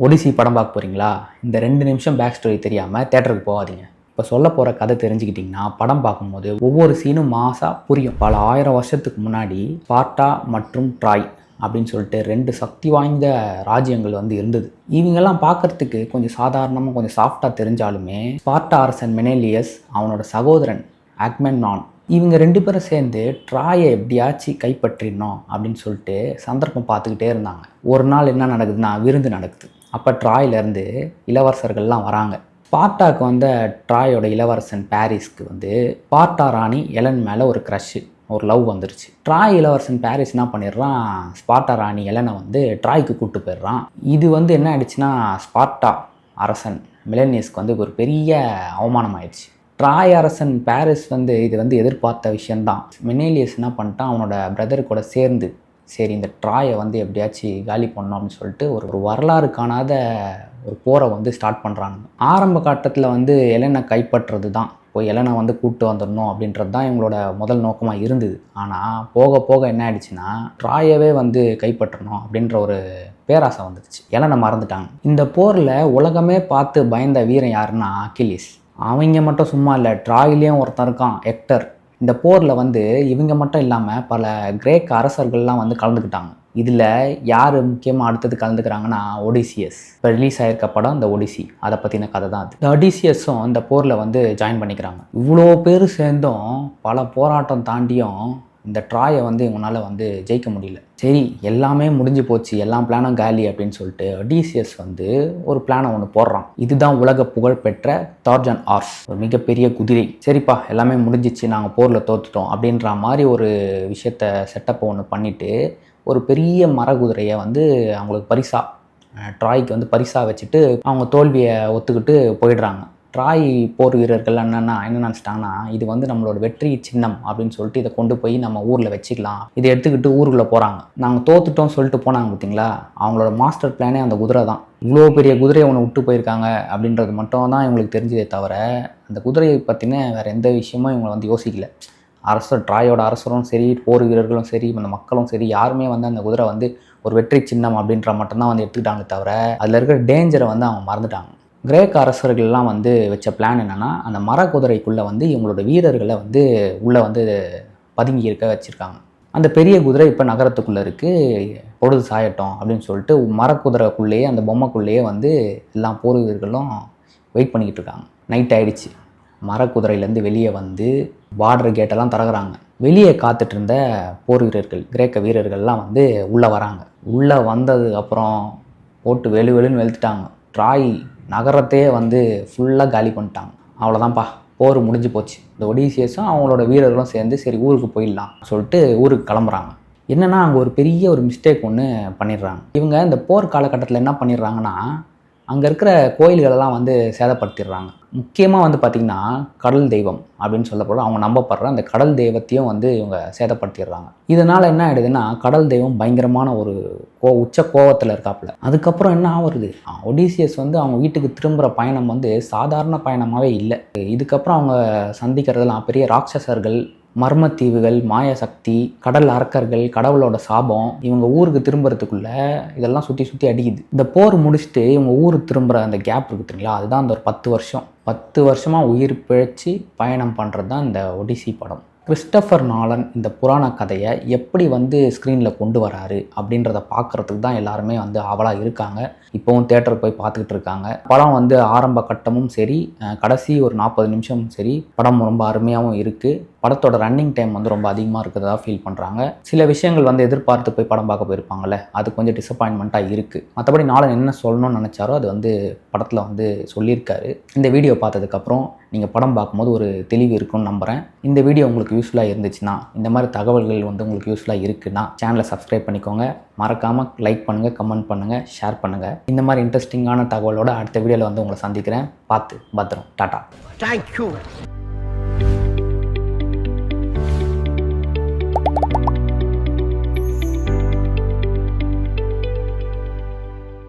ஒடிசி படம் பார்க்க போகிறீங்களா? இந்த 2 நிமிஷம் பேக் ஸ்டோரி தெரியாமல் தேட்டருக்கு போகாதீங்க. இப்போ சொல்ல போகிற கதை தெரிஞ்சுக்கிட்டிங்கன்னா படம் பார்க்கும்போது ஒவ்வொரு சீனும் மாசாக புரியும். பல 1000 வருஷத்துக்கு முன்னாடி ஸ்பார்ட்டா மற்றும் ட்ராய் அப்படின்னு சொல்லிட்டு 2 சக்தி வாய்ந்த ராஜ்யங்கள் இருந்தது. இவங்கெல்லாம் பார்க்குறதுக்கு கொஞ்சம் சாதாரணமாக கொஞ்சம் சாஃப்டாக தெரிஞ்சாலுமே ஸ்பார்ட்டா அரசன் மெனேலியஸ், அவனோட சகோதரன் ஆக்மெம்னான், இவங்க 2 பேரும் சேர்ந்து ட்ராயை எப்படியாச்சும் கைப்பற்றிடணும் அப்படின்னு சொல்லிட்டு சந்தர்ப்பம் பார்த்துக்கிட்டே இருந்தாங்க. ஒரு நாள் என்ன நடக்குதுன்னா விருந்து நடக்குது. அப்போ ட்ராயிலேருந்து இளவரசர்கள்லாம் வராங்க. ஸ்பார்ட்டாக்கு ட்ராயோட இளவரசன் பாரிஸ்க்கு ஸ்பார்ட்டா ராணி எலன் மேலே ஒரு க்ரஷ்ஷு, ஒரு லவ் வந்துருச்சு. ட்ராய் இளவரசன் பாரிஸ் என்ன பண்ணிடுறான், ஸ்பார்ட்டா ராணி எலனை ட்ராய்க்கு கூப்பிட்டு போயிடுறான். இது என்ன ஆயிடுச்சுன்னா ஸ்பார்ட்டா அரசன் மெலனியஸ்க்கு ஒரு பெரிய அவமானம் ஆயிடுச்சு. ட்ராய் அரசன் பாரிஸ் இது எதிர்பார்த்த விஷயந்தான். மெனேலியஸ் என்ன பண்ணிட்டான், அவனோட பிரதர் கூட சேர்ந்து சரி இந்த ட்ராயை எப்படியாச்சும் காலி பண்ணோம் அப்படின்னு சொல்லிட்டு ஒரு வரலாறு காணாத ஒரு போரை ஸ்டார்ட் பண்ணுறாங்க. ஆரம்ப கட்டத்தில் எலனை கைப்பற்றுறது தான், போய் எலனை கூப்பிட்டு வந்துடணும் அப்படின்றது தான் இவங்களோட முதல் நோக்கமாக இருந்தது. ஆனால் போக போக என்ன ஆயிடுச்சுன்னா ட்ராயவே கைப்பற்றணும் அப்படின்ற ஒரு பேராசை வந்துடுச்சு. எலனை மறந்துட்டாங்க. இந்த போரில் உலகமே பார்த்து பயந்த வீரன் யாருன்னா அக்கிலிஸ். அவங்க மட்டும் சும்மா இல்லை, ட்ராயிலையும் ஒருத்தன் இருக்கான் ஹெக்டர். இந்த போரில் இவங்க மட்டும் இல்லாமல் பல கிரேக்க அரசர்கள்லாம் கலந்துக்கிட்டாங்க. இதில் யார் முக்கியமாக அடுத்தது கலந்துக்கிறாங்கன்னா ஒடிசியஸ். இப்போ ரிலீஸ் ஆகிருக்க படம் இந்த ஒடிசி, அதை பற்றின கதை தான் அது. இந்த ஒடிசியஸும் இந்த போரில் ஜாயின் பண்ணிக்கிறாங்க. இவ்வளோ பேர் சேர்ந்தும் பல போராட்டம் தாண்டியும் இந்த ட்ராயை இவங்களால ஜெயிக்க முடியல. சரி எல்லாமே முடிஞ்சு போச்சு, எல்லா பிளானும் காலி அப்படின்னு சொல்லிட்டு ஒடிசியஸ் ஒரு பிளானை ஒன்று போடுறான். இதுதான் உலக புகழ்பெற்ற ட்ராஜன் ஹார்ஸ், ஒரு மிகப்பெரிய குதிரை. சரிப்பா எல்லாமே முடிஞ்சிச்சு, நாங்கள் போரில் தோத்துட்டோம் அப்படின்ற மாதிரி ஒரு விஷயத்த செட்டப்பை ஒன்று பண்ணிவிட்டு ஒரு பெரிய மர குதிரையை அவங்களுக்கு பரிசாக ட்ராய்க்கு பரிசாக வச்சுட்டு அவங்க தோல்வியை ஒத்துக்கிட்டு போயிடுறாங்க. ட்ராய் போர் வீரர்கள் என்ன நினச்சிட்டாங்கன்னா இது நம்மளோட வெற்றி சின்னம் அப்படின்னு சொல்லிட்டு இதை கொண்டு போய் நம்ம ஊரில் வச்சுக்கலாம், இதை எடுத்துக்கிட்டு ஊருக்குள்ளே போகிறாங்க. நாங்கள் தோத்துட்டோம் சொல்லிட்டு போனாங்க பார்த்தீங்களா, அவங்களோட மாஸ்டர் பிளானே அந்த குதிரை தான். இவ்வளோ பெரிய குதிரையை ஒன்று விட்டு போயிருக்காங்க அப்படின்றது மட்டும் தான் இவங்களுக்கு தெரிஞ்சதே தவிர அந்த குதிரையை பற்றின வேறு எந்த விஷயமும் இவங்களை யோசிக்கல. அரசர் ட்ராயோட அரசரும் சரி, போர் வீரர்களும் சரி, அந்த மக்களும் சரி, யாருமே அந்த குதிரை ஒரு வெற்றி சின்னம் அப்படின்ற மட்டும்தான் எடுத்துக்கிட்டாங்க தவிர அதில் இருக்கிற டேஞ்சரை அவங்க மறந்துட்டாங்க. கிரேக்க அரசர்கள்லாம் வச்ச பிளான் என்னென்னா அந்த மர குதிரைக்குள்ளே இவங்களோட வீரர்களை உள்ளே பதுங்கி இருக்க வச்சுருக்காங்க. அந்த பெரிய குதிரை இப்போ நகரத்துக்குள்ளே இருக்குது, பொழுது சாயட்டும் அப்படின்னு சொல்லிட்டு மரக்குதிரைக்குள்ளேயே அந்த பொம்மைக்குள்ளேயே எல்லா போர் வீரர்களும் வெயிட் பண்ணிக்கிட்டு இருக்காங்க. நைட் ஆகிடுச்சு. மரக்குதிரையிலேருந்து வெளியே பார்டர் கேட்டெல்லாம் திறக்கிறாங்க. வெளியே காத்துட்டு இருந்த போர் வீரர்கள், கிரேக்க வீரர்கள்லாம் உள்ளே வராங்க. உள்ளே வந்தது அப்புறம் போட்டு வெளுன்னு வெளுத்துட்டாங்க. ட்ராய் நகரத்தையே ஃபுல்லாக காலி பண்ணிட்டாங்க. அவ்வளோதான்ப்பா, போர் முடிஞ்சு போச்சு. இந்த ஒடிசியஸும் அவங்களோட வீரர்களும் சேர்ந்து சரி ஊருக்கு போயிடலாம் சொல்லிட்டு ஊருக்கு கிளம்புறாங்க. என்னென்னா அங்கே ஒரு பெரிய ஒரு மிஸ்டேக் ஒன்று பண்ணிடுறாங்க. இவங்க இந்த போர் காலகட்டத்தில் என்ன பண்ணிடுறாங்கன்னா அங்கே இருக்கிற கோயில்களெல்லாம் சேதப்படுத்திடுறாங்க. முக்கியமாக பார்த்திங்கன்னா கடல் தெய்வம் அப்படின்னு சொல்லப்போல அவங்க நம்பப்படுற அந்த கடல் தெய்வத்தையும் இவங்க சேதப்படுத்திடுறாங்க. இதனால் என்ன ஆகிடுதுன்னா கடல் தெய்வம் பயங்கரமான ஒரு உச்ச கோவத்தில் இருக்காப்புல. அதுக்கப்புறம் என்ன ஆகுறது, ஒடிசியஸ் அவங்க வீட்டுக்கு திரும்புகிற பயணம் சாதாரண பயணமாகவே இல்லை. இதுக்கப்புறம் அவங்க சந்திக்கிறதெல்லாம் பெரிய ராட்சசர்கள், மர்மத்தீவுகள், மாய சக்தி, கடல் அரக்கர்கள், கடவுளோட சாபம். இவங்க ஊருக்கு திரும்புறதுக்குள்ள இதெல்லாம் சுற்றி அடிக்குது. இந்த போர் முடிச்சுட்டு இவங்க ஊருக்கு திரும்புகிற அந்த கேப் இருக்குது தெரியுங்களா, அதுதான் அந்த ஒரு 10 வருஷமாக உயிர் பிழைச்சி பயணம் பண்ணுறது தான் இந்த ஒடிசி படம். கிறிஸ்டோஃபர் நாலன் இந்த புராண கதையை எப்படி ஸ்க்ரீனில் கொண்டு வராரு அப்படின்றத பார்க்குறதுக்கு தான் எல்லாருமே ஆவலாக இருக்காங்க. இப்போவும் தேட்டருக்கு போய் பார்த்துக்கிட்டு இருக்காங்க. படம் ஆரம்ப கட்டமும் சரி, கடைசி ஒரு 40 நிமிஷமும் சரி, படம் ரொம்ப அருமையாகவும் இருக்குது. படத்தோட ரன்னிங் டைம் ரொம்ப அதிகமாக இருக்கிறதா ஃபீல் பண்ணுறாங்க. சில விஷயங்கள் எதிர்பார்த்து போய் படம் பார்க்க போயிருப்பாங்கள்ல, அது கொஞ்சம் டிசப்பாயின்மெண்ட்டாக இருக்குது. மற்றபடி நாலன் என்ன சொல்லணும்னு நினச்சாரோ அது படத்தில் சொல்லியிருக்காரு. இந்த வீடியோ பார்த்ததுக்கப்புறம் நீங்கள் படம் பார்க்கும்போது ஒரு தெளிவு இருக்குன்னு நம்புகிறேன். இந்த வீடியோ உங்களுக்கு யூஸ்ஃபுல்லாக இருந்துச்சுன்னா, இந்த மாதிரி தகவல்கள் உங்களுக்கு யூஸ்ஃபுல்லாக இருக்குன்னா சேனலை சப்ஸ்கிரைப் பண்ணிக்கோங்க. மறக்காமல் லைக் பண்ணுங்கள், கமெண்ட் பண்ணுங்கள், ஷேர் பண்ணுங்கள். இந்த மாதிரி இன்ட்ரெஸ்டிங்கான தகவலோட அடுத்த வீடியோவில் உங்களை சந்திக்கிறேன். பார்த்து பத்திரம். டாட்டா. தேங்க்யூ.